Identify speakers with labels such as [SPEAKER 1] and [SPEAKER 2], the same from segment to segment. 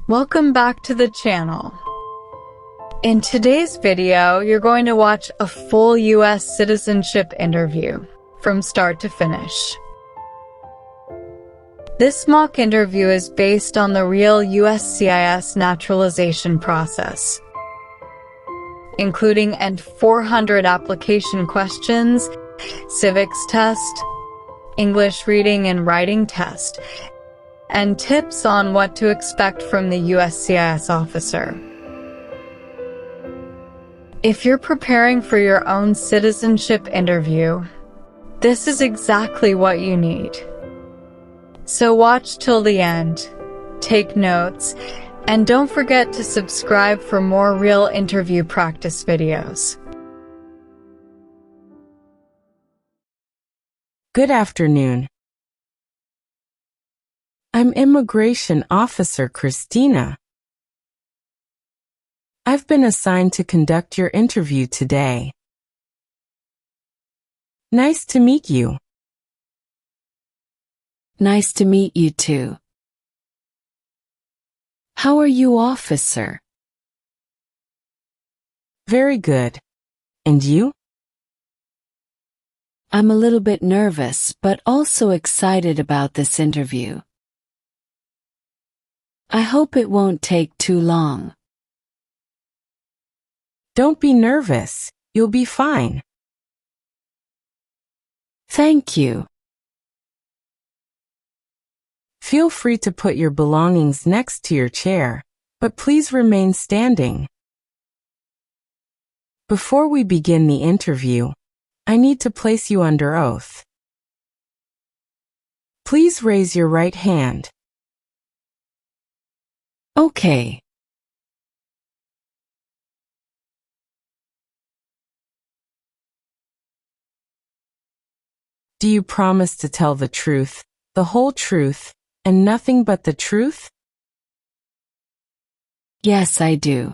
[SPEAKER 1] Welcome back to the channel. In today's video, you're going to watch a full U.S. citizenship interview from start to finish. This mock interview is based on the real USCIS naturalization process, including N400 application questions, civics test, English reading and writing test, and tips on what to expect from the USCIS officer. If you're preparing for your own citizenship interview, this is exactly what you need. So watch till the end, take notes, and don't forget to subscribe for more real interview practice videos.
[SPEAKER 2] Good afternoon. I'm Immigration Officer Christina. I've been assigned to conduct your interview today. Nice to meet you.
[SPEAKER 3] Nice to meet you too. How are you, officer?
[SPEAKER 2] Very good. And you?
[SPEAKER 3] I'm a little bit nervous, but also excited about this interview. I hope it won't take too long.
[SPEAKER 2] Don't be nervous. You'll be fine.
[SPEAKER 3] Thank you.
[SPEAKER 2] Feel free to put your belongings next to your chair, but please remain standing. Before we begin the interview, I need to place you under oath. Please raise your right hand.
[SPEAKER 3] Okay.
[SPEAKER 2] Do you promise to tell the truth, the whole truth, and nothing but the truth?
[SPEAKER 3] Yes, I do.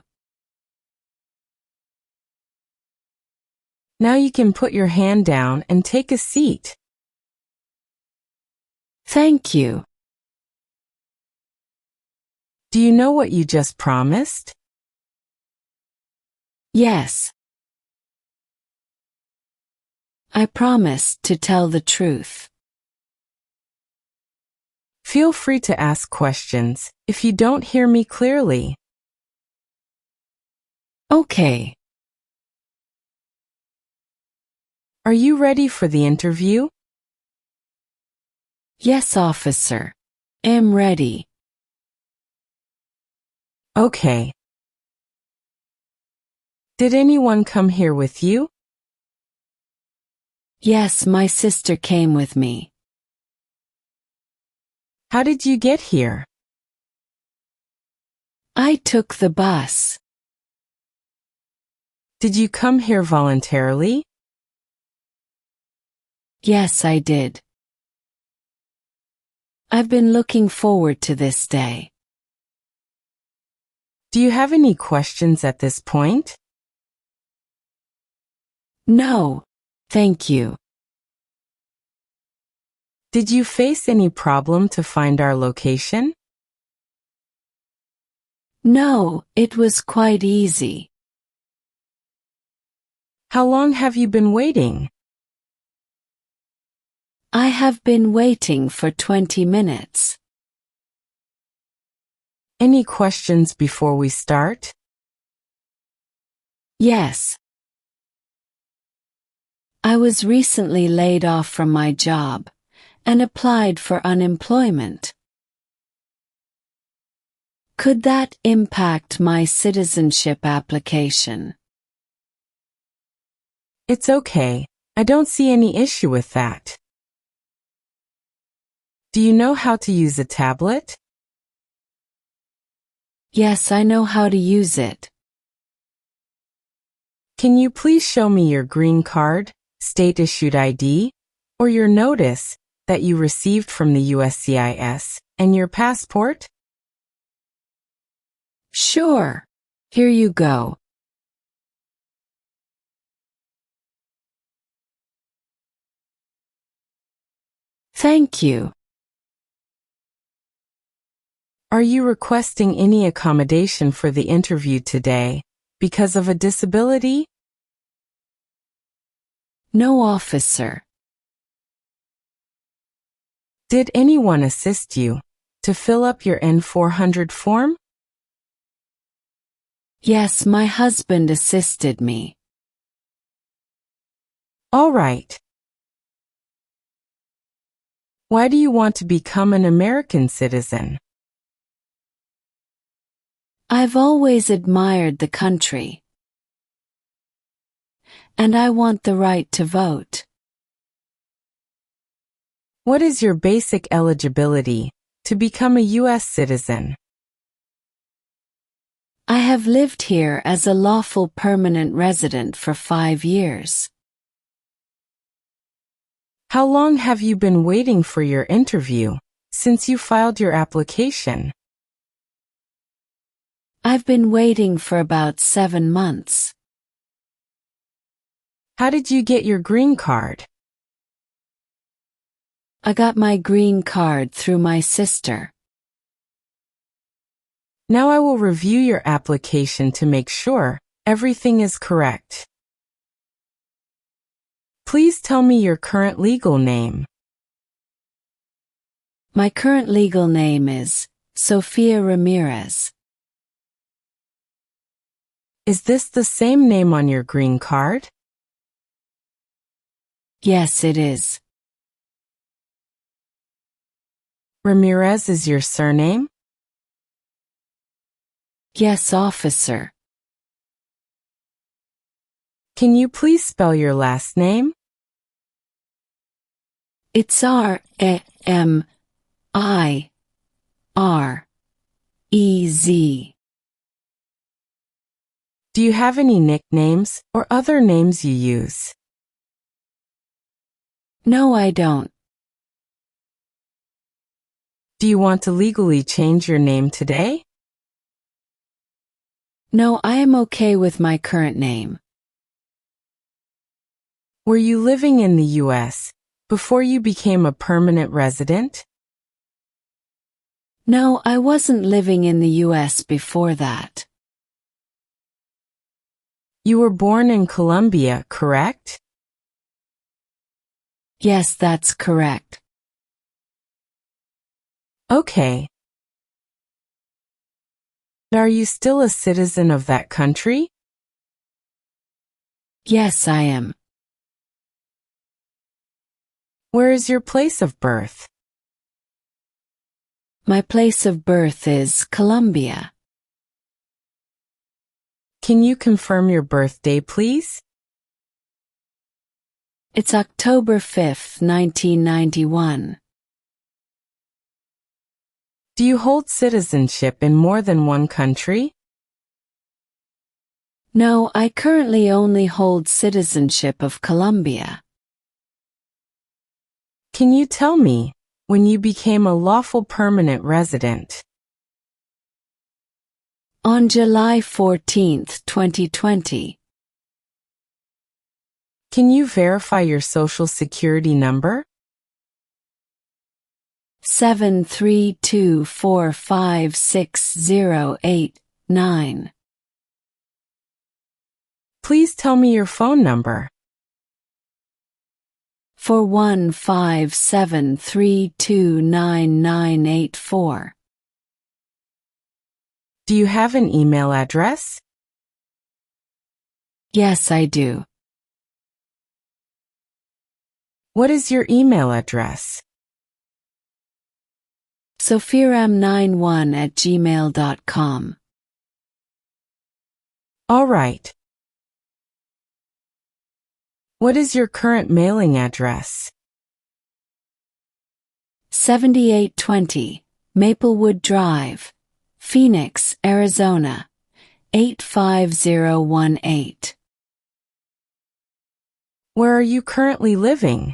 [SPEAKER 2] Now you can put your hand down and take a seat.
[SPEAKER 3] Thank you.
[SPEAKER 2] Do you know what you just promised?
[SPEAKER 3] Yes. I promise to tell the truth.
[SPEAKER 2] Feel free to ask questions if you don't hear me clearly.
[SPEAKER 3] Okay.
[SPEAKER 2] Are you ready for the interview?
[SPEAKER 3] Yes, officer. Am ready.
[SPEAKER 2] Okay. Did anyone come here with you?
[SPEAKER 3] Yes, my sister came with me.
[SPEAKER 2] How did you get here?
[SPEAKER 3] I took the bus.
[SPEAKER 2] Did you come here voluntarily?
[SPEAKER 3] Yes, I did. I've been looking forward to this day.
[SPEAKER 2] Do you have any questions at this point?
[SPEAKER 3] No, thank you.
[SPEAKER 2] Did you face any problem to find our location?
[SPEAKER 3] No, it was quite easy.
[SPEAKER 2] How long have you been waiting?
[SPEAKER 3] I have been waiting for 20 minutes.
[SPEAKER 2] Any questions before we start?
[SPEAKER 3] Yes. I was recently laid off from my job and applied for unemployment. Could that impact my citizenship application?
[SPEAKER 2] It's okay. I don't see any issue with that. Do you know how to use a tablet?
[SPEAKER 3] Yes, I know how to use it.
[SPEAKER 2] Can you please show me your green card, state-issued ID, or your notice that you received from the USCIS, and your passport?
[SPEAKER 3] Sure. Here you go. Thank you.
[SPEAKER 2] Are you requesting any accommodation for the interview today because of a disability?
[SPEAKER 3] No, officer.
[SPEAKER 2] Did anyone assist you to fill up your N400 form?
[SPEAKER 3] Yes, my husband assisted me.
[SPEAKER 2] All right. Why do you want to become an American citizen?
[SPEAKER 3] I've always admired the country. And I want the right to vote.
[SPEAKER 2] What is your basic eligibility to become a U.S. citizen?
[SPEAKER 3] I have lived here as a lawful permanent resident for 5 years.
[SPEAKER 2] How long have you been waiting for your interview since you filed your application?
[SPEAKER 3] I've been waiting for about 7 months.
[SPEAKER 2] How did you get your green card?
[SPEAKER 3] I got my green card through my sister.
[SPEAKER 2] Now I will review your application to make sure everything is correct. Please tell me your current legal name.
[SPEAKER 3] My current legal name is Sofia Ramirez.
[SPEAKER 2] Is this the same name on your green card?
[SPEAKER 3] Yes, it is.
[SPEAKER 2] Ramirez is your surname?
[SPEAKER 3] Yes, officer.
[SPEAKER 2] Can you please spell your last name?
[SPEAKER 3] It's R-A-M-I-R-E-Z.
[SPEAKER 2] Do you have any nicknames or other names you use?
[SPEAKER 3] No, I don't.
[SPEAKER 2] Do you want to legally change your name today?
[SPEAKER 3] No, I am okay with my current name.
[SPEAKER 2] Were you living in the U.S. before you became a permanent resident?
[SPEAKER 3] No, I wasn't living in the U.S. before that.
[SPEAKER 2] You were born in Colombia, correct?
[SPEAKER 3] Yes, that's correct.
[SPEAKER 2] Okay. Are you still a citizen of that country?
[SPEAKER 3] Yes, I am.
[SPEAKER 2] Where is your place of birth?
[SPEAKER 3] My place of birth is Colombia.
[SPEAKER 2] Can you confirm your birthday, please?
[SPEAKER 3] It's October 5th, 1991.
[SPEAKER 2] Do you hold citizenship in more than one country?
[SPEAKER 3] No, I currently only hold citizenship of Colombia.
[SPEAKER 2] Can you tell me when you became a lawful permanent resident?
[SPEAKER 3] On July 14th, 2020.
[SPEAKER 2] Can you verify your social security number?
[SPEAKER 3] 732456089.
[SPEAKER 2] Please tell me your phone number.
[SPEAKER 3] 4157329984.
[SPEAKER 2] Do you have an email address?
[SPEAKER 3] Yes, I do.
[SPEAKER 2] What is your email address?
[SPEAKER 3] sophiram91@gmail.com.
[SPEAKER 2] All right. What is your current mailing address?
[SPEAKER 3] 7820 Maplewood Drive, Phoenix, Arizona, 85018.
[SPEAKER 2] Where are you currently living?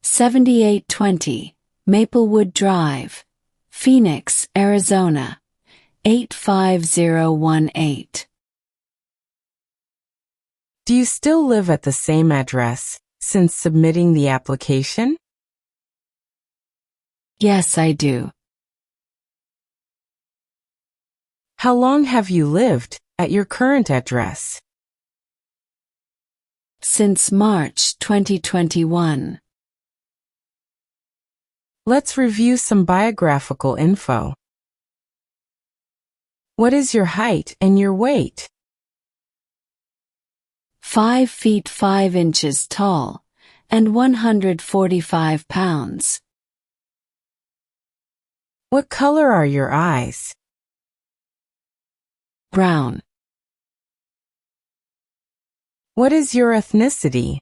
[SPEAKER 3] 7820 Maplewood Drive, Phoenix, Arizona, 85018.
[SPEAKER 2] Do you still live at the same address since submitting the application?
[SPEAKER 3] Yes, I do.
[SPEAKER 2] How long have you lived at your current address?
[SPEAKER 3] Since March 2021.
[SPEAKER 2] Let's review some biographical info. What is your height and your weight?
[SPEAKER 3] 5 feet 5 inches tall and 145 pounds.
[SPEAKER 2] What color are your eyes?
[SPEAKER 3] Brown.
[SPEAKER 2] What is your ethnicity?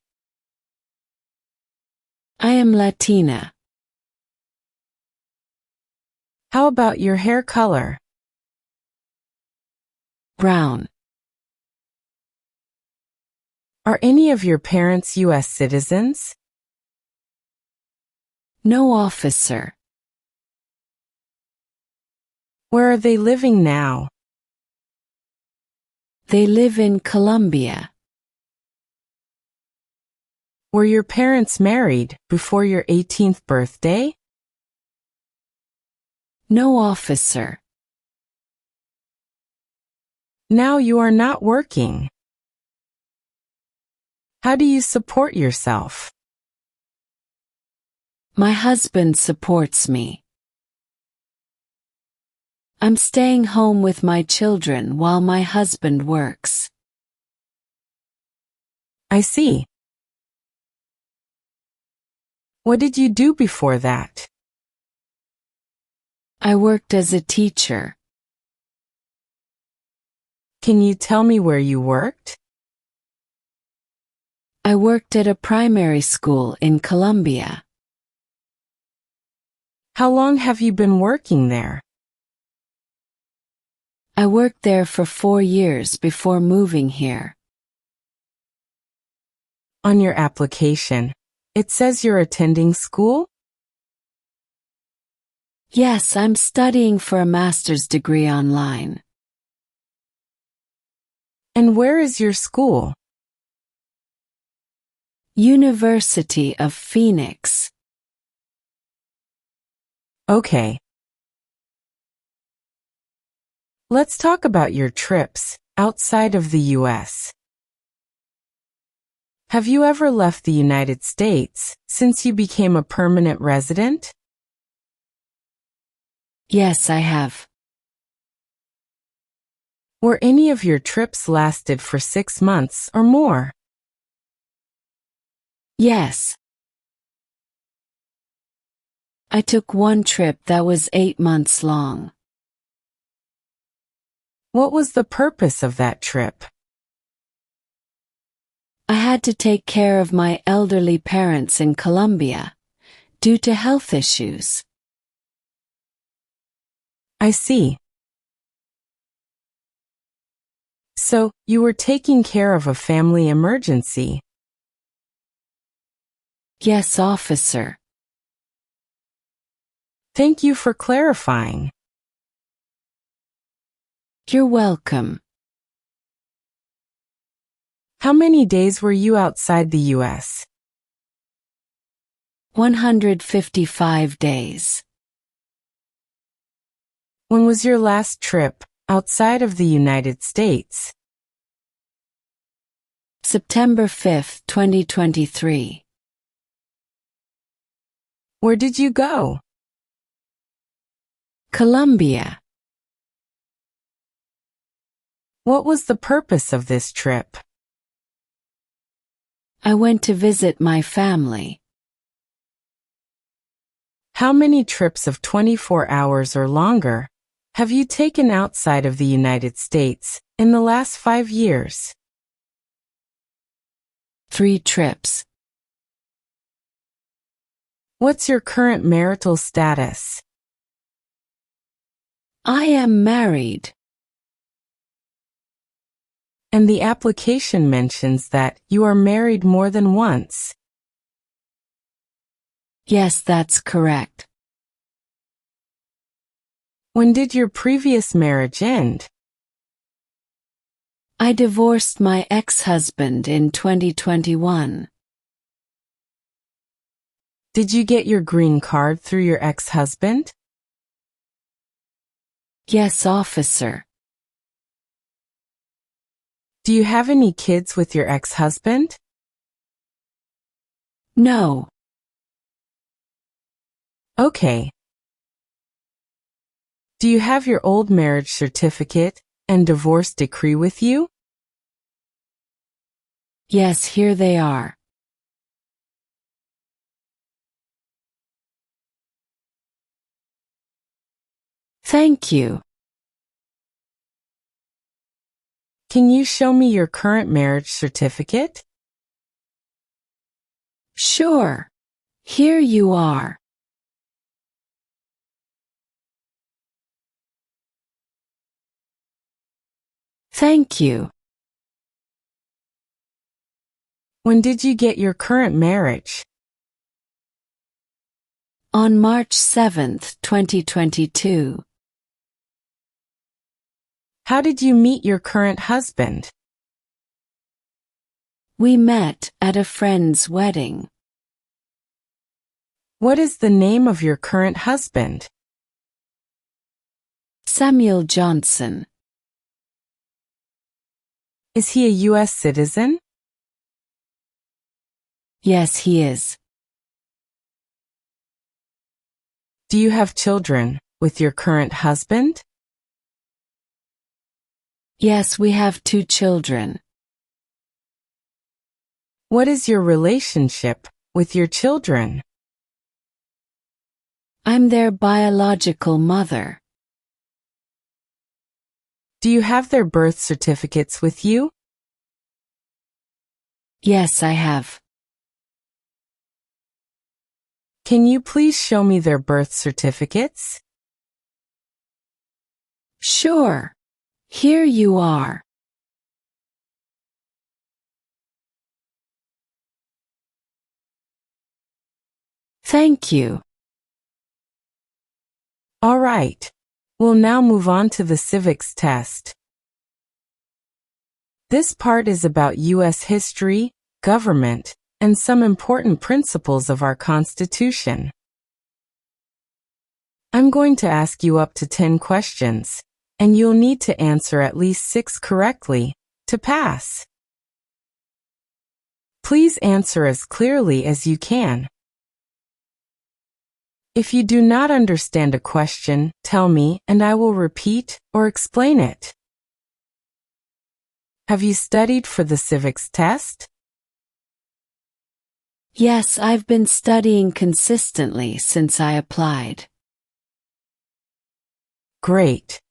[SPEAKER 3] I am Latina.
[SPEAKER 2] How about your hair color?
[SPEAKER 3] Brown.
[SPEAKER 2] Are any of your parents U.S. citizens?
[SPEAKER 3] No, officer.
[SPEAKER 2] Where are they living now?
[SPEAKER 3] They live in Colombia.
[SPEAKER 2] Were your parents married before your 18th birthday?
[SPEAKER 3] No, officer.
[SPEAKER 2] Now you are not working. How do you support yourself?
[SPEAKER 3] My husband supports me. I'm staying home with my children while my husband works.
[SPEAKER 2] I see. What did you do before that?
[SPEAKER 3] I worked as a teacher.
[SPEAKER 2] Can you tell me where you worked?
[SPEAKER 3] I worked at a primary school in Colombia.
[SPEAKER 2] How long have you been working there?
[SPEAKER 3] I worked there for 4 years before moving here.
[SPEAKER 2] On your application, it says you're attending school?
[SPEAKER 3] Yes, I'm studying for a master's degree online.
[SPEAKER 2] And where is your school?
[SPEAKER 3] University of Phoenix.
[SPEAKER 2] Okay. Let's talk about your trips outside of the U.S. Have you ever left the United States since you became a permanent resident?
[SPEAKER 3] Yes, I have.
[SPEAKER 2] Were any of your trips lasted for 6 months or more?
[SPEAKER 3] Yes. I took one trip that was 8 months long.
[SPEAKER 2] What was the purpose of that trip?
[SPEAKER 3] I had to take care of my elderly parents in Colombia due to health issues.
[SPEAKER 2] I see. So, you were taking care of a family emergency.
[SPEAKER 3] Yes, officer.
[SPEAKER 2] Thank you for clarifying.
[SPEAKER 3] You're welcome.
[SPEAKER 2] How many days were you outside the U.S.?
[SPEAKER 3] 155 days.
[SPEAKER 2] When was your last trip outside of the United States?
[SPEAKER 3] September 5th, 2023.
[SPEAKER 2] Where did you go?
[SPEAKER 3] Colombia.
[SPEAKER 2] What was the purpose of this trip?
[SPEAKER 3] I went to visit my family.
[SPEAKER 2] How many trips of 24 hours or longer have you taken outside of the United States in the last 5 years?
[SPEAKER 3] 3 trips.
[SPEAKER 2] What's your current marital status?
[SPEAKER 3] I am married.
[SPEAKER 2] And the application mentions that you are married more than once.
[SPEAKER 3] Yes, that's correct.
[SPEAKER 2] When did your previous marriage end?
[SPEAKER 3] I divorced my ex-husband in 2021.
[SPEAKER 2] Did you get your green card through your ex-husband?
[SPEAKER 3] Yes, officer.
[SPEAKER 2] Do you have any kids with your ex-husband?
[SPEAKER 3] No.
[SPEAKER 2] Okay. Do you have your old marriage certificate and divorce decree with you?
[SPEAKER 3] Yes, here they are. Thank you.
[SPEAKER 2] Can you show me your current marriage certificate?
[SPEAKER 3] Sure. Here you are. Thank you.
[SPEAKER 2] When did you get your current marriage?
[SPEAKER 3] On March 7th, 2022.
[SPEAKER 2] How did you meet your current husband?
[SPEAKER 3] We met at a friend's wedding.
[SPEAKER 2] What is the name of your current husband?
[SPEAKER 3] Samuel Johnson.
[SPEAKER 2] Is he a U.S. citizen?
[SPEAKER 3] Yes, he is.
[SPEAKER 2] Do you have children with your current husband?
[SPEAKER 3] Yes, we have 2 children.
[SPEAKER 2] What is your relationship with your children?
[SPEAKER 3] I'm their biological mother.
[SPEAKER 2] Do you have their birth certificates with you?
[SPEAKER 3] Yes, I have.
[SPEAKER 2] Can you please show me their birth certificates?
[SPEAKER 3] Sure. Here you are. Thank you.
[SPEAKER 2] All right. We'll now move on to the civics test. This part is about U.S. history, government, and some important principles of our Constitution. I'm going to ask you up to 10 questions, and you'll need to answer at least 6 correctly to pass. Please answer as clearly as you can. If you do not understand a question, tell me and I will repeat or explain it. Have you studied for the civics test?
[SPEAKER 3] Yes, I've been studying consistently since I applied.
[SPEAKER 2] Great.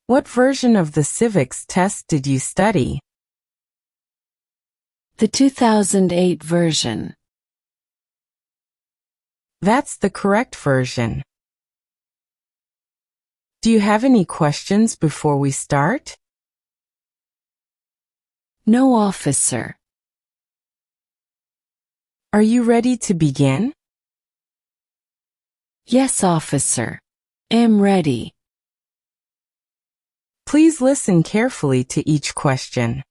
[SPEAKER 2] What version of the civics test did you study?
[SPEAKER 3] The 2008 version.
[SPEAKER 2] That's the correct version. Do you have any questions before we start?
[SPEAKER 3] No, officer.
[SPEAKER 2] Are you ready to begin?
[SPEAKER 3] Yes, officer. Am ready.
[SPEAKER 2] Please listen carefully to each question.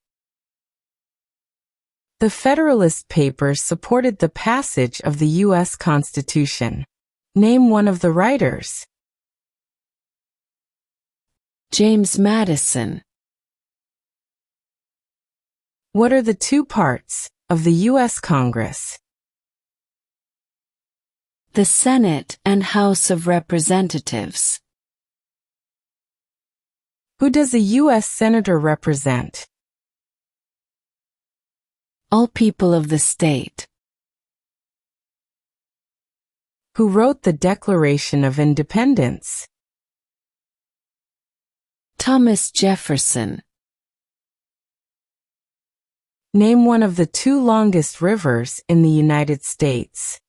[SPEAKER 2] The Federalist Papers supported the passage of the U.S. Constitution. Name one of the writers.
[SPEAKER 3] James Madison.
[SPEAKER 2] What are the 2 parts of the U.S. Congress?
[SPEAKER 3] The Senate and House of Representatives.
[SPEAKER 2] Who does a U.S. Senator represent?
[SPEAKER 3] All people of the state.
[SPEAKER 2] Who wrote the Declaration of Independence?
[SPEAKER 3] Thomas Jefferson.
[SPEAKER 2] Name one of the 2 longest rivers in the United States.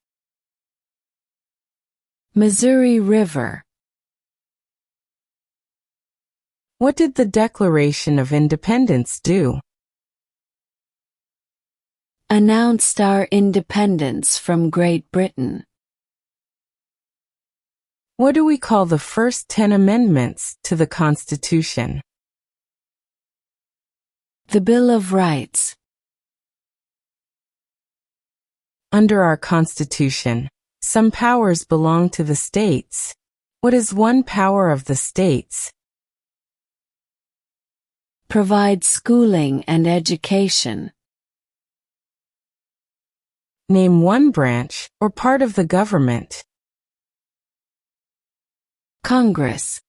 [SPEAKER 3] Missouri River.
[SPEAKER 2] What did the Declaration of Independence do?
[SPEAKER 3] Announced our independence from Great Britain.
[SPEAKER 2] What do we call the first 10 amendments to the Constitution?
[SPEAKER 3] The Bill of Rights.
[SPEAKER 2] Under our Constitution, some powers belong to the states. What is one power of the states?
[SPEAKER 3] Provide schooling and education.
[SPEAKER 2] Name one branch or part of the government.
[SPEAKER 3] Congress.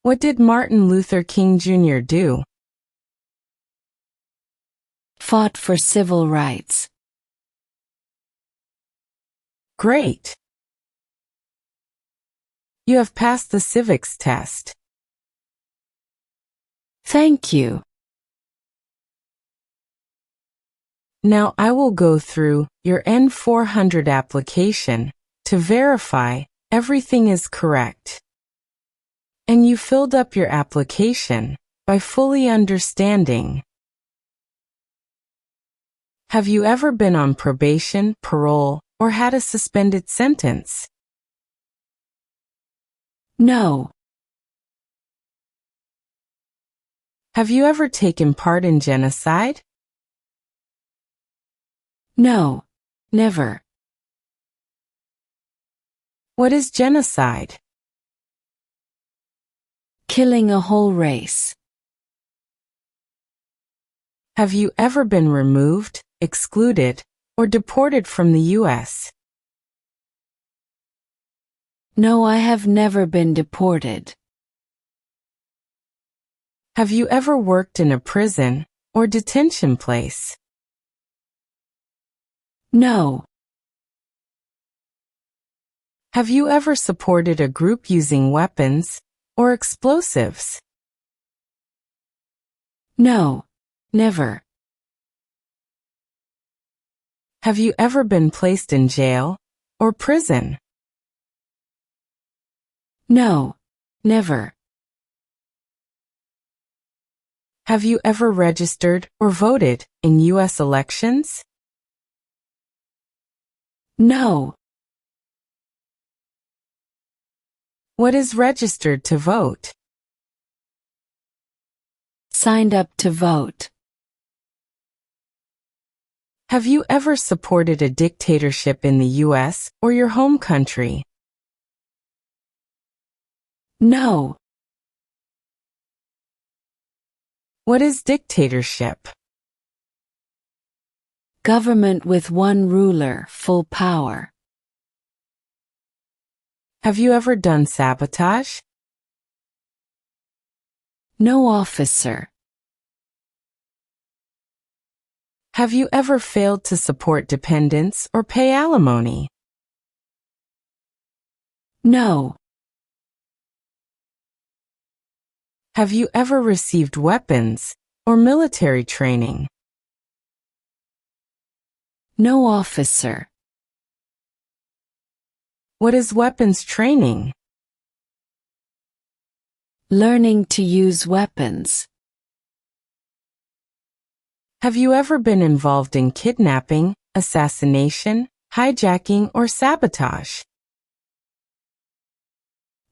[SPEAKER 2] What did Martin Luther King Jr. do?
[SPEAKER 3] Fought for civil rights.
[SPEAKER 2] Great! You have passed the civics test.
[SPEAKER 3] Thank you.
[SPEAKER 2] Now I will go through your N400 application to verify everything is correct. And you filled up your application by fully understanding. Have you ever been on probation, parole, or had a suspended sentence?
[SPEAKER 3] No.
[SPEAKER 2] Have you ever taken part in genocide?
[SPEAKER 3] No. Never.
[SPEAKER 2] What is genocide?
[SPEAKER 3] Killing a whole race.
[SPEAKER 2] Have you ever been removed, excluded, or deported from the U.S.?
[SPEAKER 3] No, I have never been deported.
[SPEAKER 2] Have you ever worked in a prison or detention place?
[SPEAKER 3] No.
[SPEAKER 2] Have you ever supported a group using weapons or explosives?
[SPEAKER 3] No. Never.
[SPEAKER 2] Have you ever been placed in jail or prison?
[SPEAKER 3] No. Never.
[SPEAKER 2] Have you ever registered or voted in U.S. elections?
[SPEAKER 3] No.
[SPEAKER 2] What is registered to vote?
[SPEAKER 3] Signed up to vote.
[SPEAKER 2] Have you ever supported a dictatorship in the U.S. or your home country?
[SPEAKER 3] No.
[SPEAKER 2] What is dictatorship?
[SPEAKER 3] Government with one ruler, full power.
[SPEAKER 2] Have you ever done sabotage?
[SPEAKER 3] No, officer.
[SPEAKER 2] Have you ever failed to support dependents or pay alimony?
[SPEAKER 3] No.
[SPEAKER 2] Have you ever received weapons or military training?
[SPEAKER 3] No, officer.
[SPEAKER 2] What is weapons training?
[SPEAKER 3] Learning to use weapons.
[SPEAKER 2] Have you ever been involved in kidnapping, assassination, hijacking, or sabotage?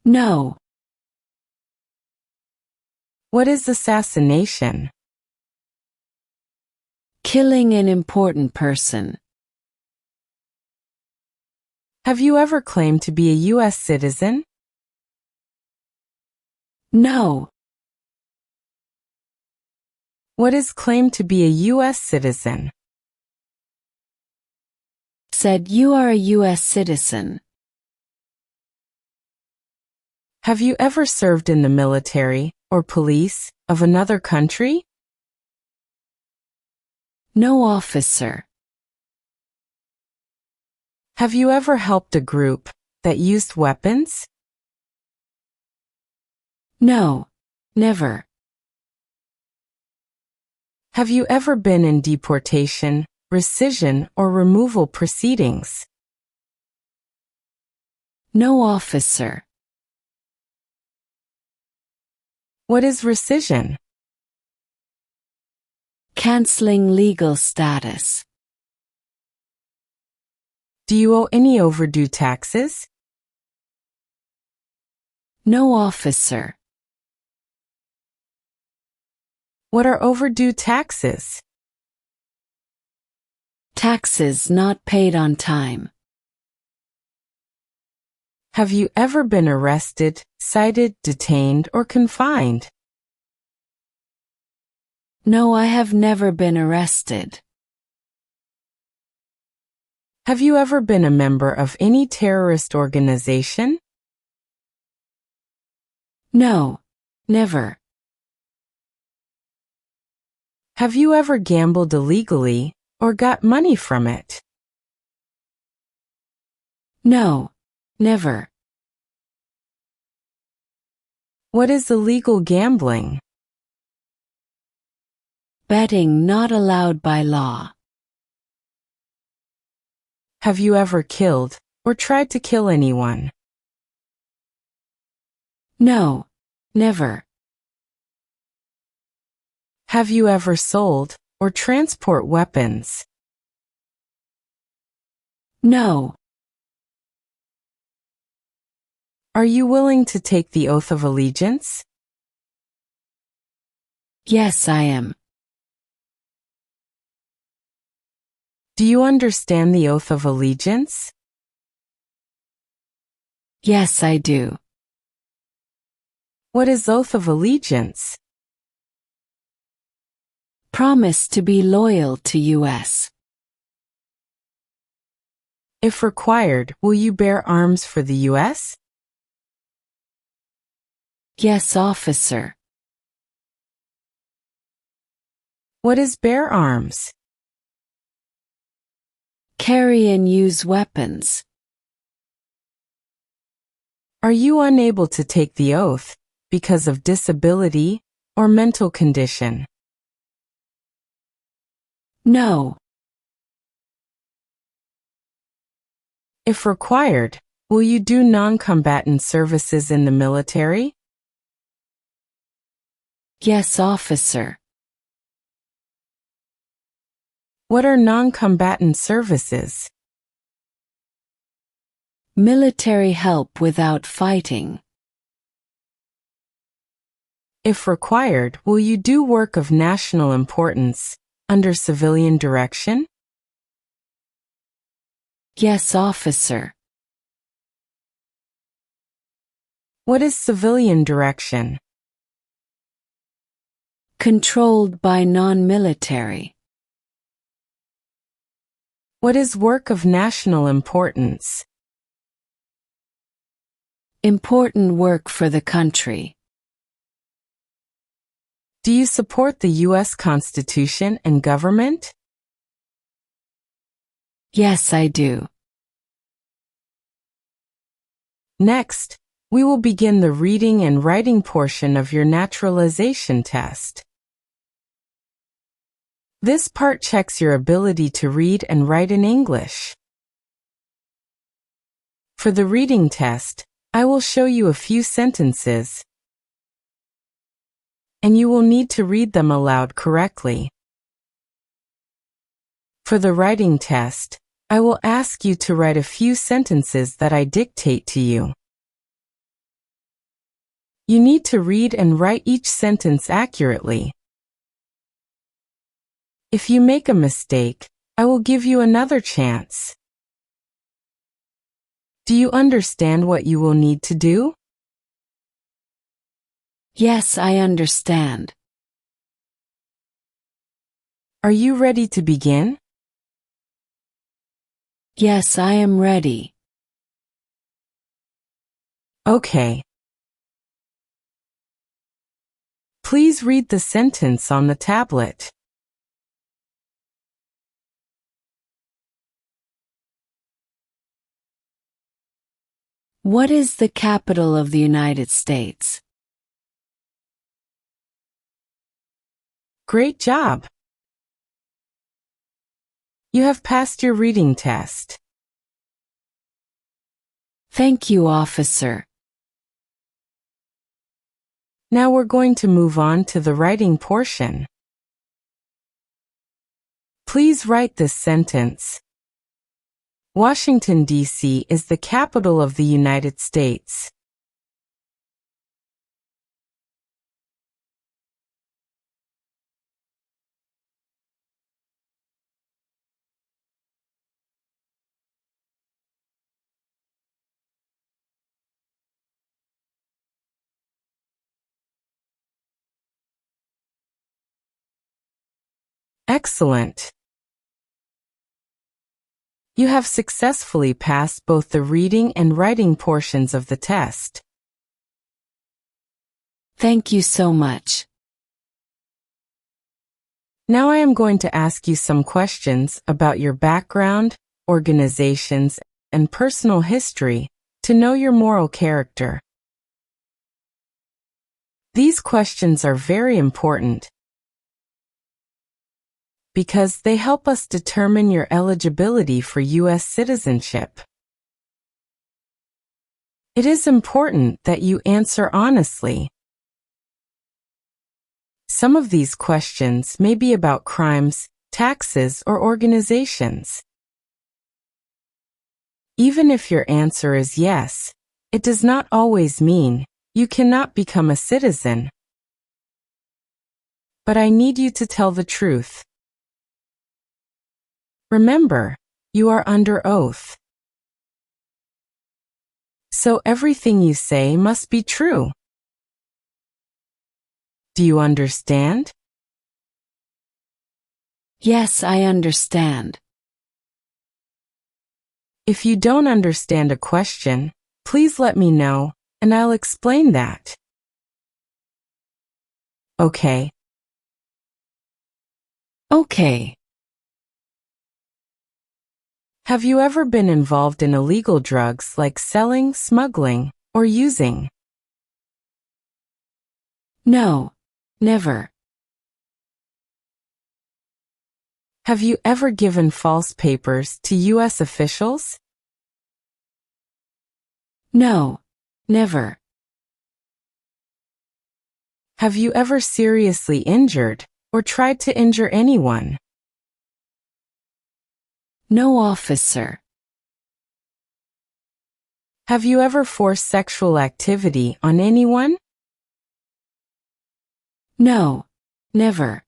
[SPEAKER 3] No.
[SPEAKER 2] What is assassination?
[SPEAKER 3] Killing an important person.
[SPEAKER 2] Have you ever claimed to be a U.S. citizen?
[SPEAKER 3] No.
[SPEAKER 2] What is claimed to be a U.S. citizen?
[SPEAKER 3] Said you are a U.S. citizen.
[SPEAKER 2] Have you ever served in the military or police of another country?
[SPEAKER 3] No, officer.
[SPEAKER 2] Have you ever helped a group that used weapons?
[SPEAKER 3] No. Never.
[SPEAKER 2] Have you ever been in deportation, rescission, or removal proceedings?
[SPEAKER 3] No, officer.
[SPEAKER 2] What is rescission?
[SPEAKER 3] Canceling legal status.
[SPEAKER 2] Do you owe any overdue taxes?
[SPEAKER 3] No, officer.
[SPEAKER 2] What are overdue taxes?
[SPEAKER 3] Taxes not paid on time.
[SPEAKER 2] Have you ever been arrested, cited, detained, or confined?
[SPEAKER 3] No, I have never been arrested.
[SPEAKER 2] Have you ever been a member of any terrorist organization?
[SPEAKER 3] No, never.
[SPEAKER 2] Have you ever gambled illegally or got money from it?
[SPEAKER 3] No, never.
[SPEAKER 2] What is illegal gambling?
[SPEAKER 3] Betting not allowed by law.
[SPEAKER 2] Have you ever killed or tried to kill anyone?
[SPEAKER 3] No, never.
[SPEAKER 2] Have you ever sold or transport weapons?
[SPEAKER 3] No.
[SPEAKER 2] Are you willing to take the oath of allegiance?
[SPEAKER 3] Yes, I am.
[SPEAKER 2] Do you understand the oath of allegiance?
[SPEAKER 3] Yes, I do.
[SPEAKER 2] What is oath of allegiance?
[SPEAKER 3] Promise to be loyal to U.S.
[SPEAKER 2] If required, will you bear arms for the U.S.?
[SPEAKER 3] Yes, officer.
[SPEAKER 2] What is bear arms?
[SPEAKER 3] Carry and use weapons.
[SPEAKER 2] Are you unable to take the oath because of disability or mental condition?
[SPEAKER 3] No.
[SPEAKER 2] If required, will you do non-combatant services in the military?
[SPEAKER 3] Yes, officer.
[SPEAKER 2] What are non-combatant services?
[SPEAKER 3] Military help without fighting.
[SPEAKER 2] If required, will you do work of national importance under civilian direction?
[SPEAKER 3] Yes, officer.
[SPEAKER 2] What is civilian direction?
[SPEAKER 3] Controlled by non-military.
[SPEAKER 2] What is work of national importance?
[SPEAKER 3] Important work for the country.
[SPEAKER 2] Do you support the U.S. Constitution and government?
[SPEAKER 3] Yes, I do.
[SPEAKER 2] Next, we will begin the reading and writing portion of your naturalization test. This part checks your ability to read and write in English. For the reading test, I will show you a few sentences, and you will need to read them aloud correctly. For the writing test, I will ask you to write a few sentences that I dictate to you. You need to read and write each sentence accurately. If you make a mistake, I will give you another chance. Do you understand what you will need to do?
[SPEAKER 3] Yes, I understand.
[SPEAKER 2] Are you ready to begin?
[SPEAKER 3] Yes, I am ready.
[SPEAKER 2] Okay. Please read the sentence on the tablet.
[SPEAKER 3] What is the capital of the United States?
[SPEAKER 2] Great job! You have passed your reading test.
[SPEAKER 3] Thank you, officer.
[SPEAKER 2] Now we're going to move on to the writing portion. Please write this sentence. Washington, D.C. is the capital of the United States. Excellent. You have successfully passed both the reading and writing portions of the test.
[SPEAKER 3] Thank you so much.
[SPEAKER 2] Now I am going to ask you some questions about your background, organizations, and personal history to know your moral character. These questions are very important because they help us determine your eligibility for U.S. citizenship. It is important that you answer honestly. Some of these questions may be about crimes, taxes, or organizations. Even if your answer is yes, it does not always mean you cannot become a citizen. But I need you to tell the truth. Remember, you are under oath. So everything you say must be true. Do you understand?
[SPEAKER 3] Yes, I understand.
[SPEAKER 2] If you don't understand a question, please let me know, and I'll explain that. Okay.
[SPEAKER 3] Okay.
[SPEAKER 2] Have you ever been involved in illegal drugs like selling, smuggling, or using?
[SPEAKER 3] No, never.
[SPEAKER 2] Have you ever given false papers to U.S. officials?
[SPEAKER 3] No, never.
[SPEAKER 2] Have you ever seriously injured or tried to injure anyone?
[SPEAKER 3] No, officer.
[SPEAKER 2] Have you ever forced sexual activity on anyone?
[SPEAKER 3] No, never.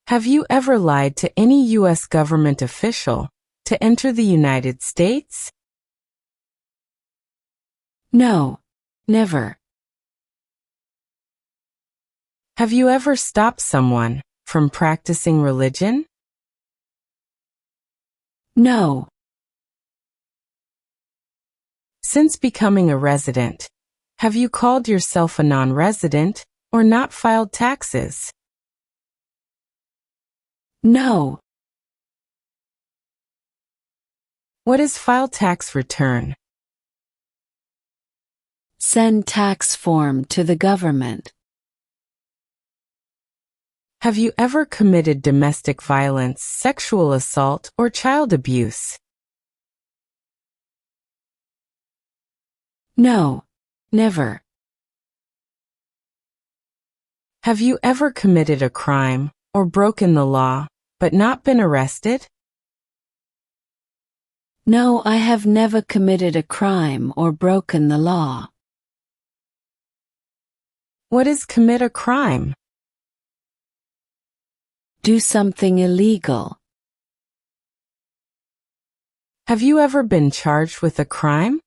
[SPEAKER 2] Have you ever lied to any U.S. government official to enter the United States?
[SPEAKER 3] No, never.
[SPEAKER 2] Have you ever stopped someone from practicing religion?
[SPEAKER 3] No.
[SPEAKER 2] Since becoming a resident, have you called yourself a non-resident or not filed taxes?
[SPEAKER 3] No.
[SPEAKER 2] What is file tax return?
[SPEAKER 3] Send tax form to the government.
[SPEAKER 2] Have you ever committed domestic violence, sexual assault, or child abuse?
[SPEAKER 3] No, never.
[SPEAKER 2] Have you ever committed a crime or broken the law, but not been arrested?
[SPEAKER 3] No, I have never committed a crime or broken the law.
[SPEAKER 2] What is commit a crime?
[SPEAKER 3] Do something illegal.
[SPEAKER 2] Have you ever been charged with a crime?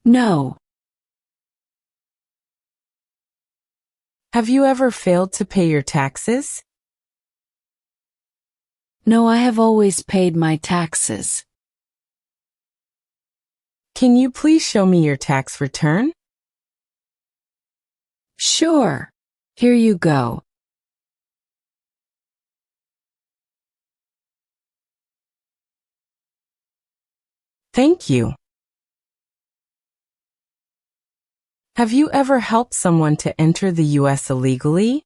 [SPEAKER 3] No.
[SPEAKER 2] Have you ever failed to pay your taxes?
[SPEAKER 3] No, I have always paid my taxes.
[SPEAKER 2] Can you please show me your tax return?
[SPEAKER 3] Sure. Here you go.
[SPEAKER 2] Thank you. Have you ever helped someone to enter the U.S. illegally?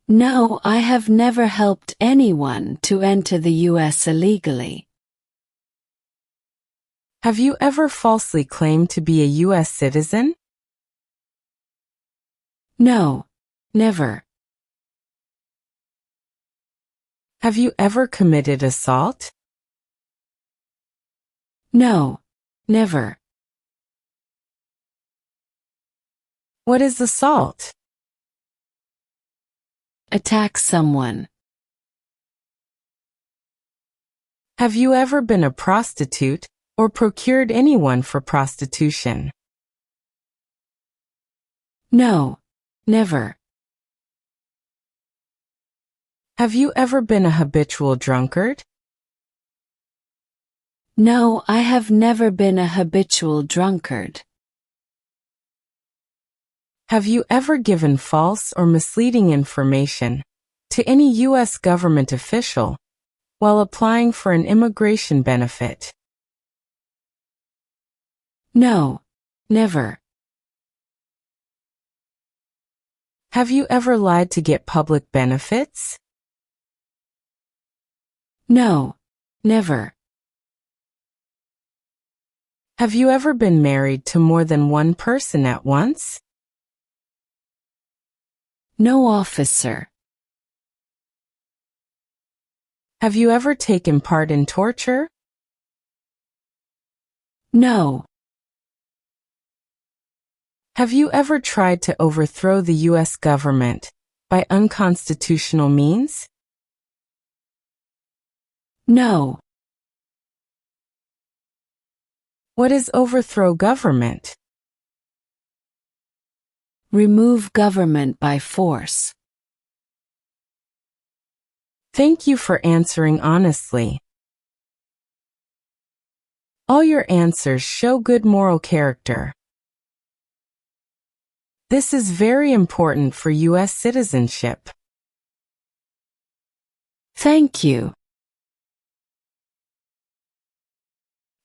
[SPEAKER 3] No, I have never helped anyone to enter the U.S. illegally.
[SPEAKER 2] Have you ever falsely claimed to be a U.S. citizen?
[SPEAKER 3] No, never.
[SPEAKER 2] Have you ever committed assault?
[SPEAKER 3] No, never.
[SPEAKER 2] What is assault?
[SPEAKER 3] Attack someone.
[SPEAKER 2] Have you ever been a prostitute or procured anyone for prostitution?
[SPEAKER 3] No, never.
[SPEAKER 2] Have you ever been a habitual drunkard?
[SPEAKER 3] No, I have never been a habitual drunkard.
[SPEAKER 2] Have you ever given false or misleading information to any U.S. government official while applying for an immigration benefit?
[SPEAKER 3] No, never.
[SPEAKER 2] Have you ever lied to get public benefits?
[SPEAKER 3] No, never.
[SPEAKER 2] Have you ever been married to more than one person at once?
[SPEAKER 3] No, officer.
[SPEAKER 2] Have you ever taken part in torture?
[SPEAKER 3] No.
[SPEAKER 2] Have you ever tried to overthrow the U.S. government by unconstitutional means?
[SPEAKER 3] No.
[SPEAKER 2] What is overthrow government?
[SPEAKER 3] Remove government by force.
[SPEAKER 2] Thank you for answering honestly. All your answers show good moral character. This is very important for U.S. citizenship.
[SPEAKER 3] Thank you.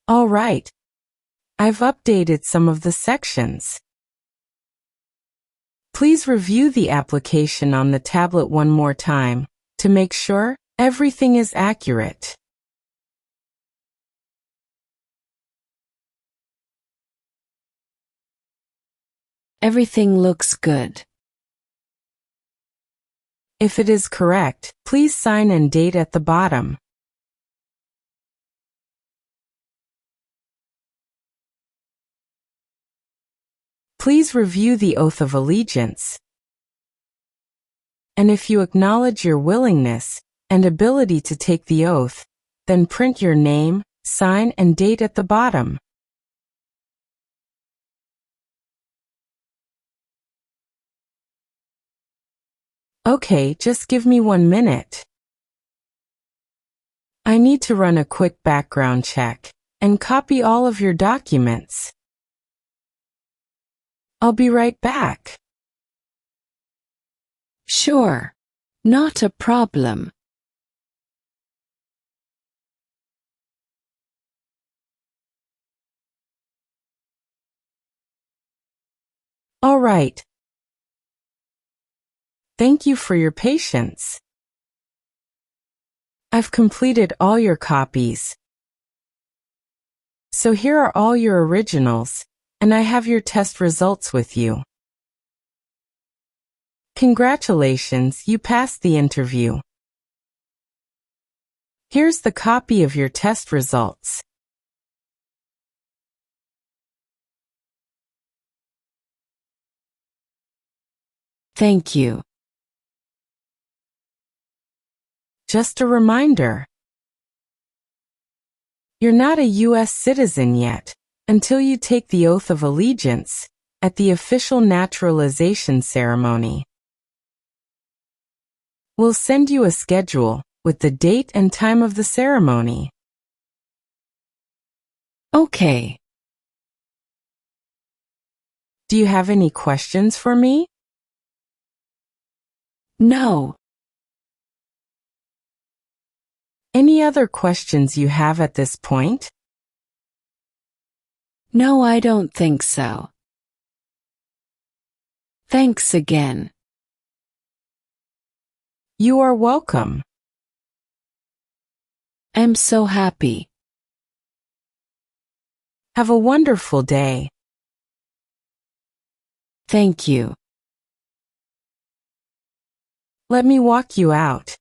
[SPEAKER 2] All right. I've updated some of the sections. Please review the application on the tablet one more time to make sure everything is accurate.
[SPEAKER 3] Everything looks good.
[SPEAKER 2] If it is correct, please sign and date at the bottom. Please review the oath of allegiance. And if you acknowledge your willingness and ability to take the oath, then print your name, sign, and date at the bottom. Okay, just give me 1 minute. I need to run a quick background check and copy all of your documents. I'll be right back.
[SPEAKER 3] Sure. Not a problem.
[SPEAKER 2] All right. Thank you for your patience. I've completed all your copies. So here are all your originals, and I have your test results with you. Congratulations, you passed the interview. Here's the copy of your test results.
[SPEAKER 3] Thank you.
[SPEAKER 2] Just a reminder. You're not a U.S. citizen yet until you take the oath of allegiance at the official naturalization ceremony. We'll send you a schedule with the date and time of the ceremony.
[SPEAKER 3] Okay.
[SPEAKER 2] Do you have any questions for me?
[SPEAKER 3] No.
[SPEAKER 2] Any other questions you have at this point?
[SPEAKER 3] No, I don't think so. Thanks again.
[SPEAKER 2] You are welcome.
[SPEAKER 3] I'm so happy.
[SPEAKER 2] Have a wonderful day.
[SPEAKER 3] Thank you.
[SPEAKER 2] Let me walk you out.